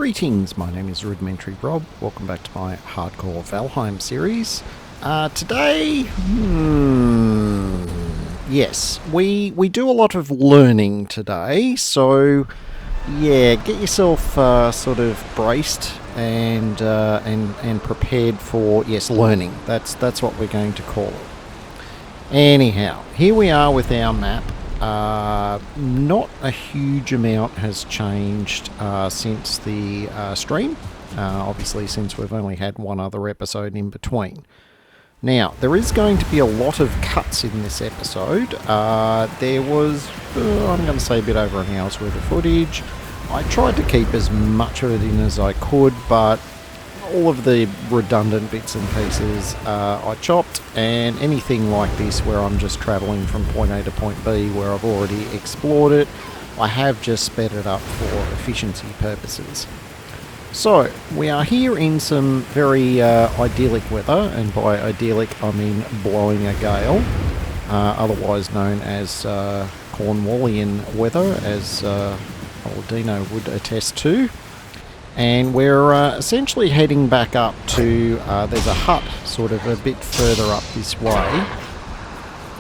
Greetings, my name is Rudimentar Rob. Welcome back to my Hardcore Valheim series. Today, yes, we do a lot of learning today, so yeah, get yourself sort of braced and prepared for, yes, learning. That's what we're going to call it. Anyhow, here we are with our map. Not a huge amount has changed since the stream, obviously since we've only had one other episode in between. Now, there is going to be a lot of cuts in this episode. There was, I'm going to say a bit over an hour's worth of footage. I tried to keep as much of it in as I could, but all of the redundant bits and pieces I chopped, and anything like this where I'm just travelling from point A to point B where I've already explored it, I have just sped it up for efficiency purposes. So, we are here in some very idyllic weather, and by idyllic I mean blowing a gale, otherwise known as Cornwallian weather, as old Dino would attest to. And we're essentially heading back up to, there's a hut sort of a bit further up this way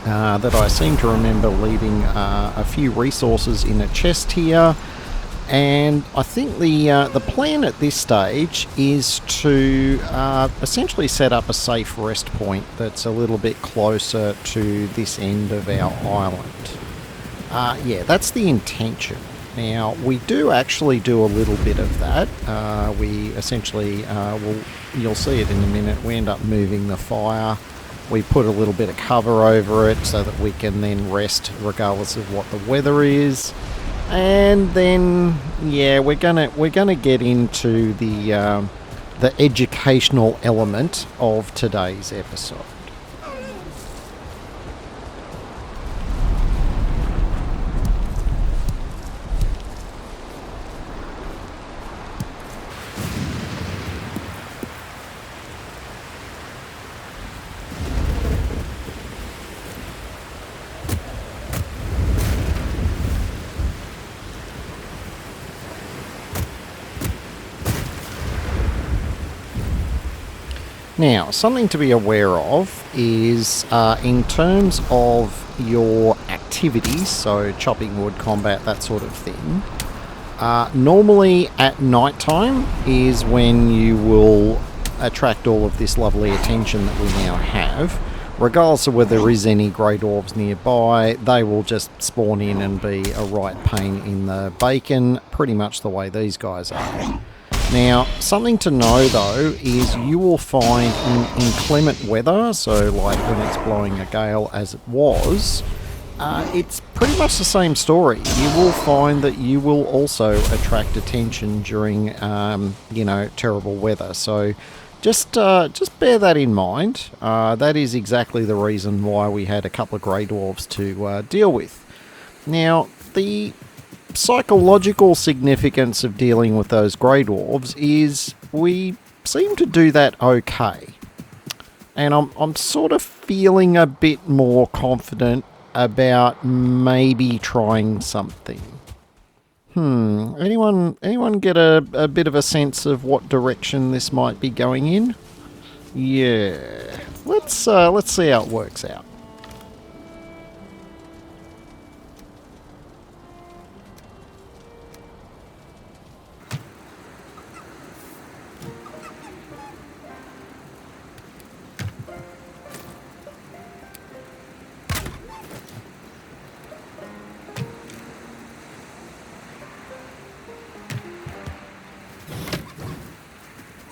that I seem to remember leaving a few resources in a chest here. And I think the plan at this stage is to essentially set up a safe rest point that's a little bit closer to this end of our island. Yeah, that's the intention. Now, we do actually do a little bit of that. We essentially, you'll see it in a minute, we end up moving the fire. We put a little bit of cover over it so that we can then rest regardless of what the weather is. And then, yeah, we're gonna get into the educational element of today's episode. Now, something to be aware of is in terms of your activities, so chopping wood, combat, that sort of thing, normally at night time is when you will attract all of this lovely attention that we now have. Regardless of whether there is any grey dwarves nearby, they will just spawn in and be a right pain in the bacon, pretty much the way these guys are. Now, something to know though is you will find in inclement weather, so like when it's blowing a gale as it was, it's pretty much the same story. You will find that you will also attract attention during, terrible weather. So just bear that in mind. That is exactly the reason why we had a couple of grey dwarves to deal with. Now, the psychological significance of dealing with those grey dwarves is we seem to do that okay, and I'm sort of feeling a bit more confident about maybe trying something. Anyone get a bit of a sense of what direction this might be going in? Yeah, let's see how it works out.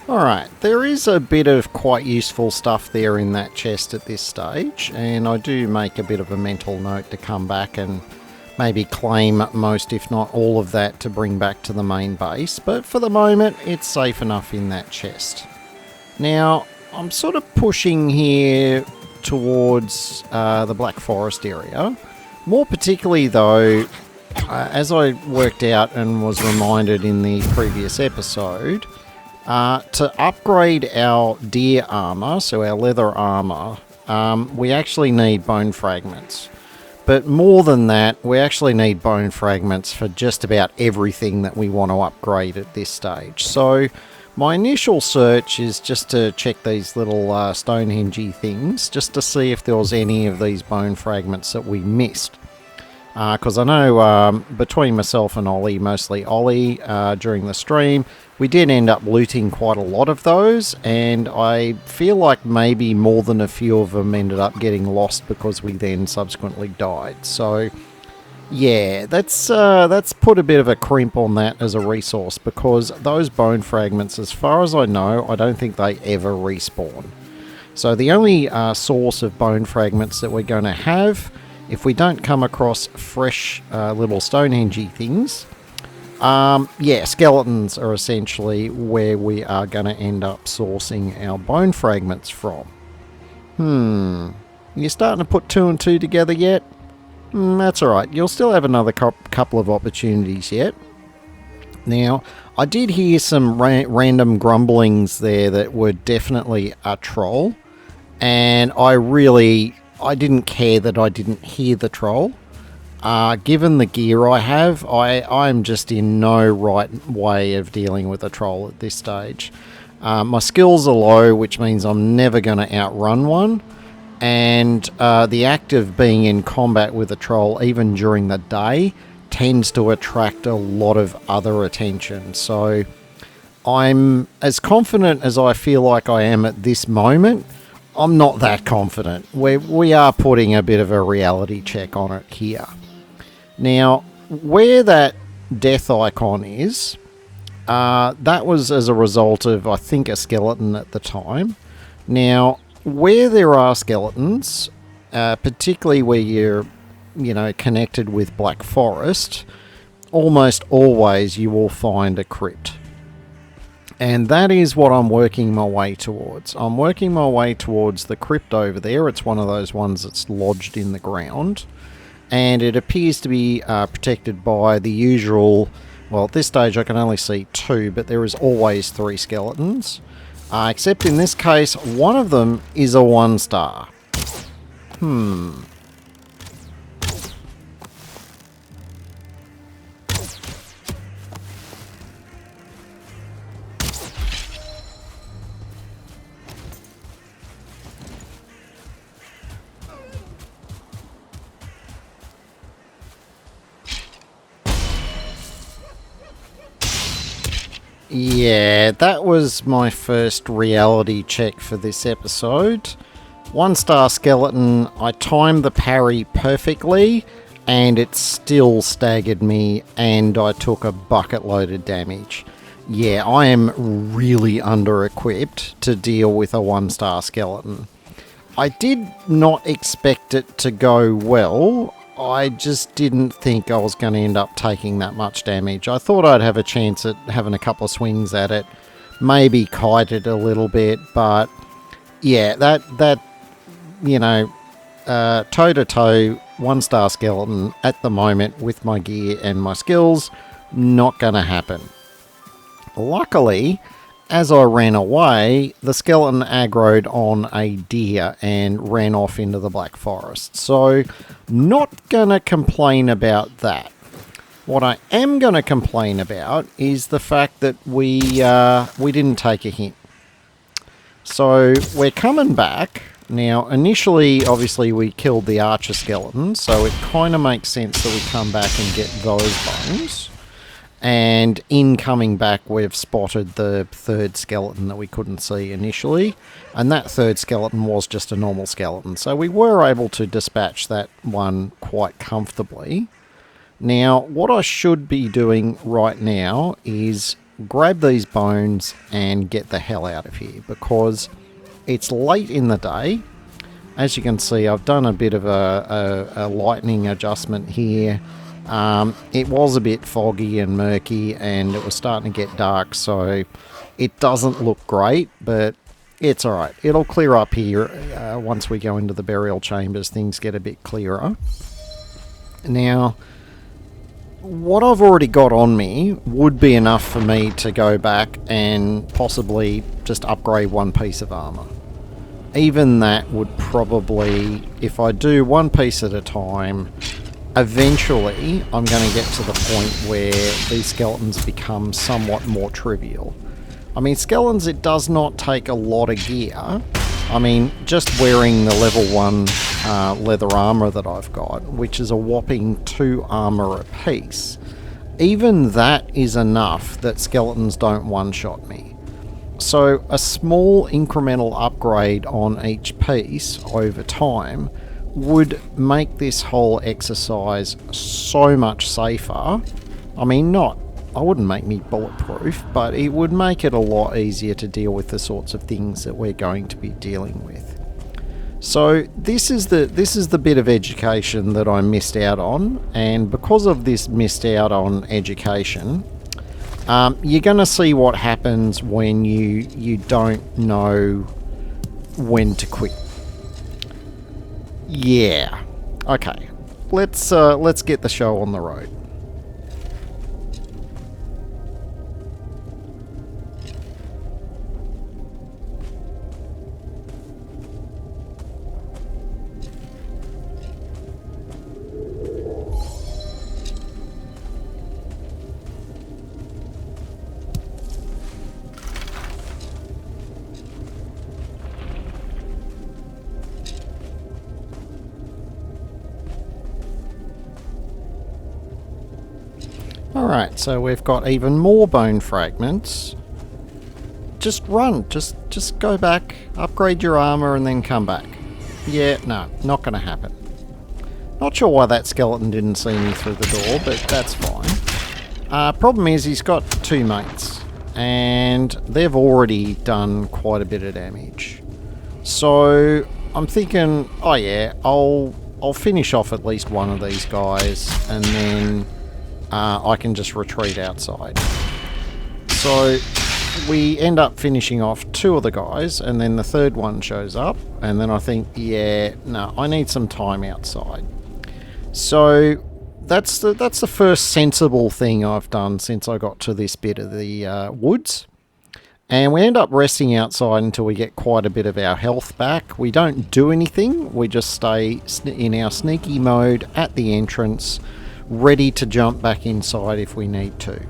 Alright, there is a bit of quite useful stuff there in that chest at this stage, and I do make a bit of a mental note to come back and maybe claim most, if not all of that, to bring back to the main base, but for the moment it's safe enough in that chest. Now, I'm sort of pushing here towards the Black Forest area, more particularly though, as I worked out and was reminded in the previous episode, to upgrade our deer armor, so our leather armor, we actually need bone fragments. But more than that, we actually need bone fragments for just about everything that we want to upgrade at this stage. So my initial search is just to check these little Stonehenge-y things, just to see if there was any of these bone fragments that we missed. Because I know between myself and Ollie, mostly Ollie, during the stream, we did end up looting quite a lot of those, and I feel like maybe more than a few of them ended up getting lost because we then subsequently died. So yeah, that's put a bit of a crimp on that as a resource, because those bone fragments, as far as I know, I don't think they ever respawn. So the only source of bone fragments that we're going to have, if we don't come across fresh little Stonehenge-y things, yeah, skeletons are essentially where we are going to end up sourcing our bone fragments from. You starting to put two and two together yet? That's alright, you'll still have another couple of opportunities yet. Now, I did hear some random grumblings there that were definitely a troll, and I didn't care that I didn't hear the troll. Given the gear I have, I'm just in no right way of dealing with a troll at this stage. My skills are low, which means I'm never going to outrun one. And the act of being in combat with a troll, even during the day, tends to attract a lot of other attention. So I'm as confident as I feel like I am at this moment. I'm not that confident. We are putting a bit of a reality check on it here. Now, where that death icon is, that was as a result of, I think, a skeleton at the time. Now, where there are skeletons, particularly where you're, connected with Black Forest, almost always you will find a crypt. And that is what I'm working my way towards. I'm working my way towards the crypt over there. It's one of those ones that's lodged in the ground. And it appears to be protected by the usual... Well, at this stage I can only see two, but there is always three skeletons. Except in this case, one of them is a 1-star. Yeah, that was my first reality check for this episode. 1-star skeleton, I timed the parry perfectly, and it still staggered me, and I took a bucket load of damage. Yeah, I am really under-equipped to deal with a 1-star skeleton. I did not expect it to go well. I just didn't think I was going to end up taking that much damage. I thought I'd have a chance at having a couple of swings at it, maybe kite it a little bit, but yeah, that toe-to-toe 1-star skeleton at the moment with my gear and my skills, not going to happen. Luckily, as I ran away, the skeleton aggroed on a deer and ran off into the Black Forest. So, not gonna complain about that. What I am gonna complain about is the fact that we didn't take a hint. So, we're coming back. Now, initially, obviously, we killed the archer skeleton, so it kind of makes sense that we come back and get those bones. And in coming back, we've spotted the third skeleton that we couldn't see initially. And that third skeleton was just a normal skeleton. So we were able to dispatch that one quite comfortably. Now, what I should be doing right now is grab these bones and get the hell out of here. Because it's late in the day. As you can see, I've done a bit of a lightning adjustment here. It was a bit foggy and murky, and it was starting to get dark, so it doesn't look great, but it's alright. It'll clear up here once we go into the burial chambers. Things get a bit clearer. Now, what I've already got on me would be enough for me to go back and possibly just upgrade one piece of armor. Even that would probably, if I do one piece at a time, eventually I'm going to get to the point where these skeletons become somewhat more trivial. I mean, skeletons, it does not take a lot of gear. I mean, just wearing the level 1 leather armor that I've got, which is a whopping 2 armor apiece, even that is enough that skeletons don't one-shot me. So a small incremental upgrade on each piece over time would make this whole exercise so much safer. I mean, I wouldn't make me bulletproof, but it would make it a lot easier to deal with the sorts of things that we're going to be dealing with. So this is the bit of education that I missed out on, and because of this missed out on education, you're going to see what happens when you don't know when to quit. Yeah. Okay. Let's get the show on the road. Alright, so we've got even more bone fragments. Just run, just go back, upgrade your armor and then come back. Yeah, no, not gonna happen. Not sure why that skeleton didn't see me through the door, but that's fine. Problem is he's got 2 mates, and they've already done quite a bit of damage. So I'm thinking, oh yeah, I'll finish off at least one of these guys, and then I can just retreat outside. So we end up finishing off 2 of the guys, and then the 3rd one shows up, and then I think, yeah, no, I need some time outside. So that's the first sensible thing I've done since I got to this bit of the woods. And we end up resting outside until we get quite a bit of our health back. We don't do anything, we just stay in our sneaky mode at the entrance, ready to jump back inside if we need to.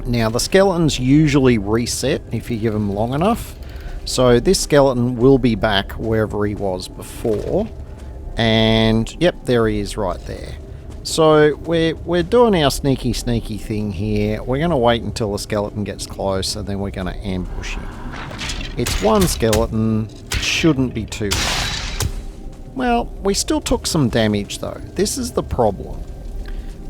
Now, the skeletons usually reset if you give them long enough, so this skeleton will be back wherever he was before, and yep, there he is right there. So we're doing our sneaky thing here. We're going to wait until the skeleton gets close, and then we're going to ambush him. It's one skeleton, shouldn't be too hard. Well, we still took some damage though. This is the problem.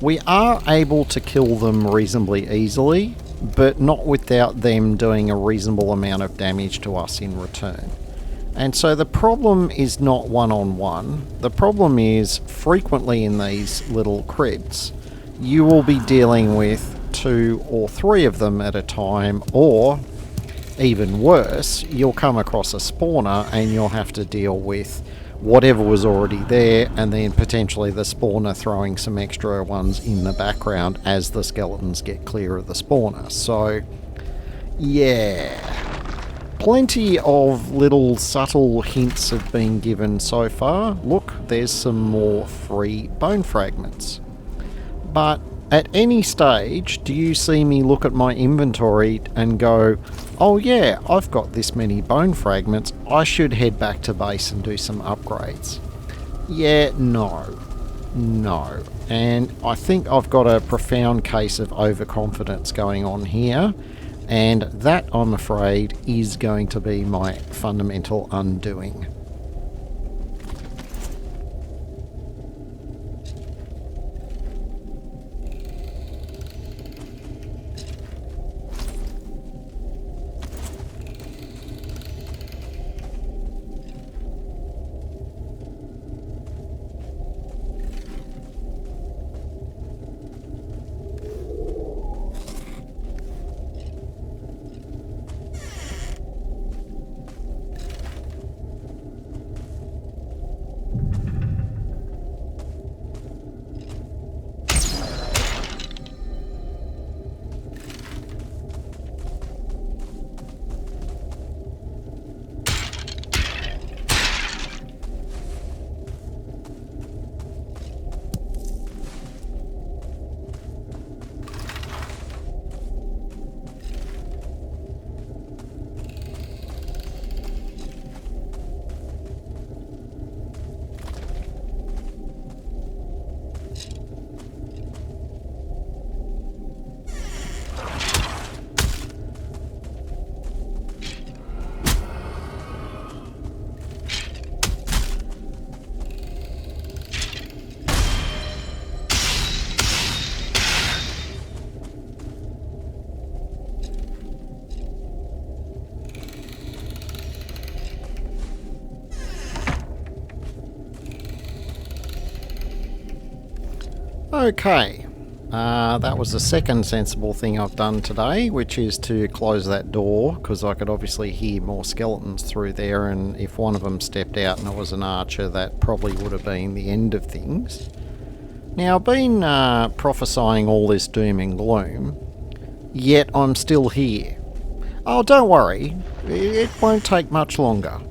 We are able to kill them reasonably easily, but not without them doing a reasonable amount of damage to us in return. And so the problem is not one-on-one. The problem is frequently in these little crypts, you will be dealing with 2 or 3 of them at a time, or even worse, you'll come across a spawner and you'll have to deal with whatever was already there, and then potentially the spawner throwing some extra ones in the background as the skeletons get clear of the spawner. So, yeah. Plenty of little subtle hints have been given so far. Look, there's some more free bone fragments. But at any stage, do you see me look at my inventory and go, oh yeah, I've got this many bone fragments, I should head back to base and do some upgrades? Yeah, no. And I think I've got a profound case of overconfidence going on here, and that, I'm afraid, is going to be my fundamental undoing. Okay, that was the second sensible thing I've done today, which is to close that door, because I could obviously hear more skeletons through there, and if one of them stepped out and it was an archer, that probably would have been the end of things. Now, I've been prophesying all this doom and gloom, yet I'm still here. Oh, don't worry, it won't take much longer.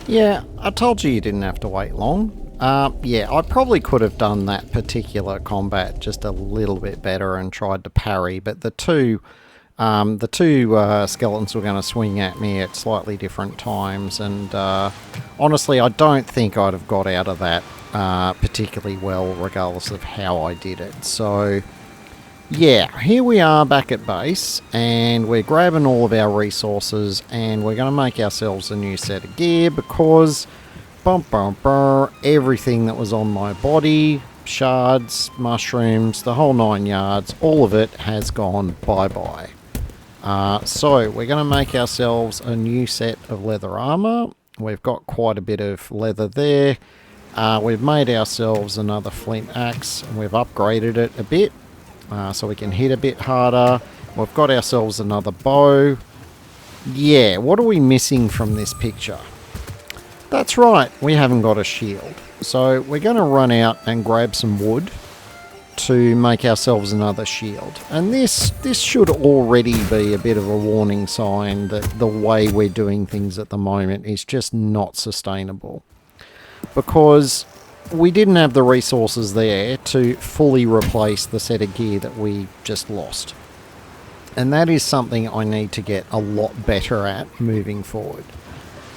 Yeah, I told you didn't have to wait long. Yeah, I probably could have done that particular combat just a little bit better and tried to parry, but the two skeletons were going to swing at me at slightly different times, and honestly, I don't think I'd have got out of that particularly well, regardless of how I did it. So, yeah, here we are back at base, and we're grabbing all of our resources, and we're going to make ourselves a new set of gear, because everything that was on my body, shards, mushrooms, the whole 9 yards, all of it has gone bye-bye. So we're going to make ourselves a new set of leather armor. We've got quite a bit of leather there. We've made ourselves another flint axe, and we've upgraded it a bit. So we can hit a bit harder. We've got ourselves another bow. Yeah, what are we missing from this picture? That's right, we haven't got a shield. So we're going to run out and grab some wood to make ourselves another shield. And this should already be a bit of a warning sign that the way we're doing things at the moment is just not sustainable. Because we didn't have the resources there to fully replace the set of gear that we just lost. And that is something I need to get a lot better at moving forward.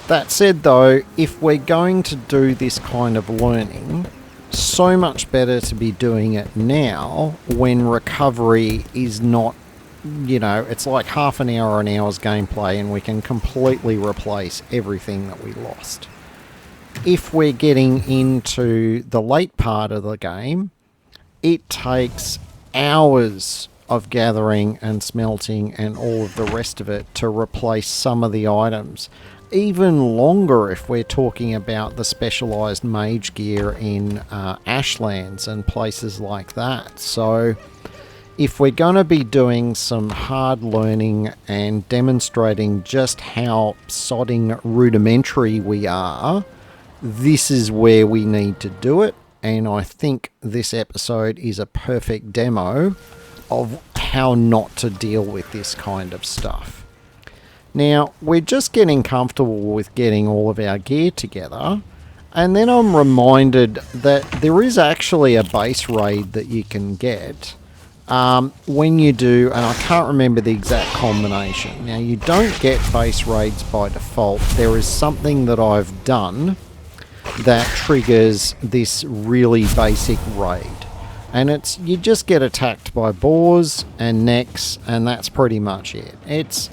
That said though, if we're going to do this kind of learning, so much better to be doing it now when recovery is not, it's like half an hour, an hour's gameplay, and we can completely replace everything that we lost. If we're getting into the late part of the game, it takes hours of gathering and smelting and all of the rest of it to replace some of the items. Even longer if we're talking about the specialised mage gear in Ashlands and places like that. So if we're going to be doing some hard learning and demonstrating just how sodding rudimentary we are, this is where we need to do it, and I think this episode is a perfect demo of how not to deal with this kind of stuff. Now, we're just getting comfortable with getting all of our gear together, and then I'm reminded that there is actually a base raid that you can get when you do, and I can't remember the exact combination. Now, you don't get base raids by default. There is something that I've done that triggers this really basic raid, and it's you just get attacked by boars and necks, and that's pretty much it. It's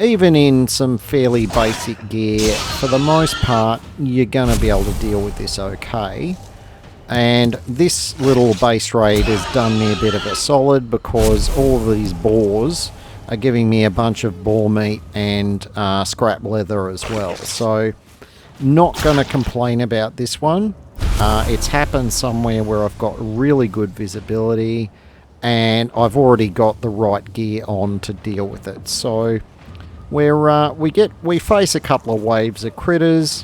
even in some fairly basic gear, for the most part you're going to be able to deal with this okay, and this little base raid has done me a bit of a solid, because all of these boars are giving me a bunch of boar meat and scrap leather as well. So not going to complain about this one. It's happened somewhere where I've got really good visibility, and I've already got the right gear on to deal with it. So we face a couple of waves of critters.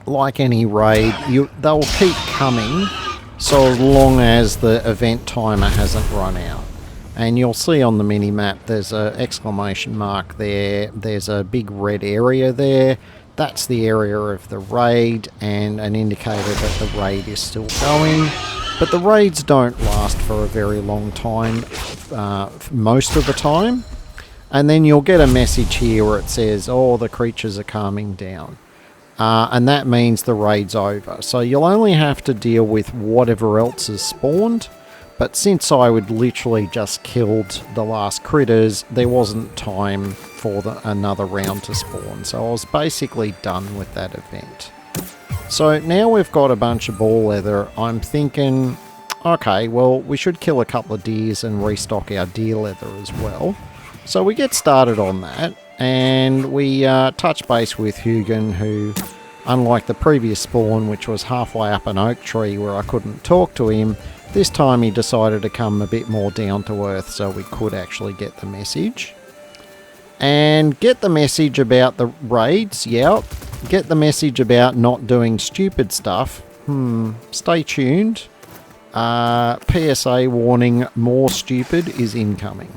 Like any raid, they'll keep coming so long as the event timer hasn't run out. And you'll see on the mini-map there's an exclamation mark there, there's a big red area there. That's the area of the raid, and an indicator that the raid is still going. But the raids don't last for a very long time, most of the time. And then you'll get a message here where it says, oh, the creatures are calming down. And that means the raid's over. So you'll only have to deal with whatever else is spawned, But since I would literally just killed the last critters, there wasn't time for another round to spawn. So I was basically done with that event. So now we've got a bunch of ball leather. I'm thinking, okay, well, we should kill a couple of deers and restock our deer leather as well. So we get started on that, and we touch base with Hugin, who, unlike the previous spawn, which was halfway up an oak tree where I couldn't talk to him, this time he decided to come a bit more down to earth so we could actually get the message. And get the message about the raids, yep. Get the message about not doing stupid stuff. Stay tuned. PSA warning, more stupid is incoming.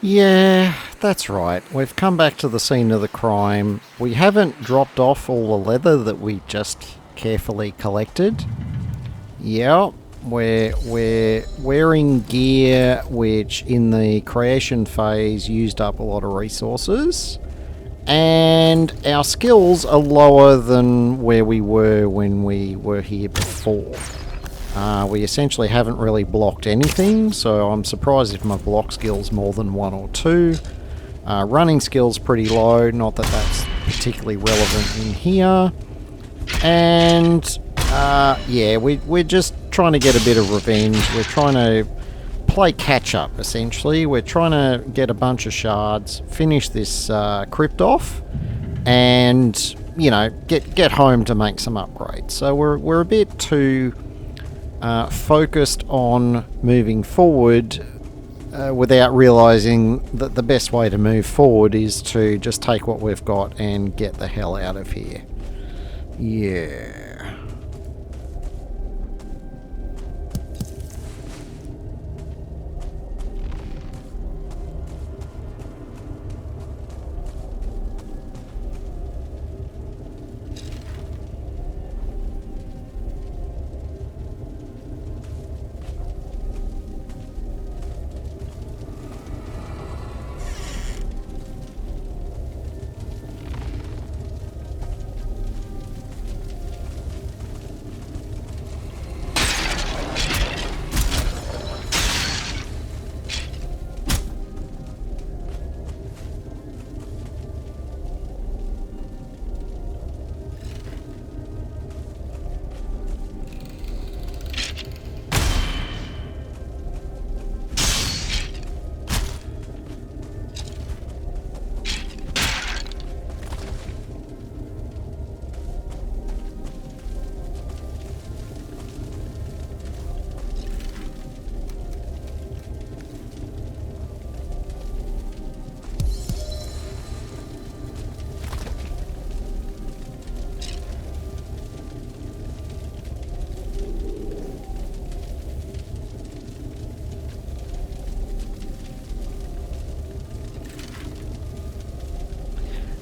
Yeah, that's right. We've come back to the scene of the crime. We haven't dropped off all the leather that we just carefully collected. Yeah, we're wearing gear which in the creation phase used up a lot of resources. And our skills are lower than where we were when we were here before. We essentially haven't really blocked anything, so I'm surprised if my block skill's more than 1 or 2. Running skill's pretty low, not that that's particularly relevant in here. And yeah, we're just trying to get a bit of revenge. We're trying to play catch up, essentially. We're trying to get a bunch of shards, finish this crypt off, and, you know, get home to make some upgrades. So we're a bit too focused on moving forward without realizing that the best way to move forward is to just take what we've got and get the hell out of here. Yeah.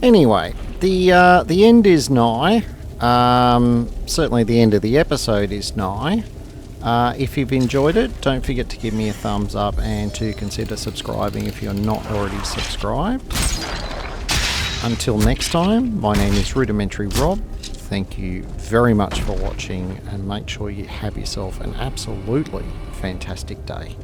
Anyway, the end is nigh. Certainly the end of the episode is nigh. If you've enjoyed it, don't forget to give me a thumbs up and to consider subscribing if you're not already subscribed. Until next time, my name is Rudimentary Rob. Thank you very much for watching, and make sure you have yourself an absolutely fantastic day.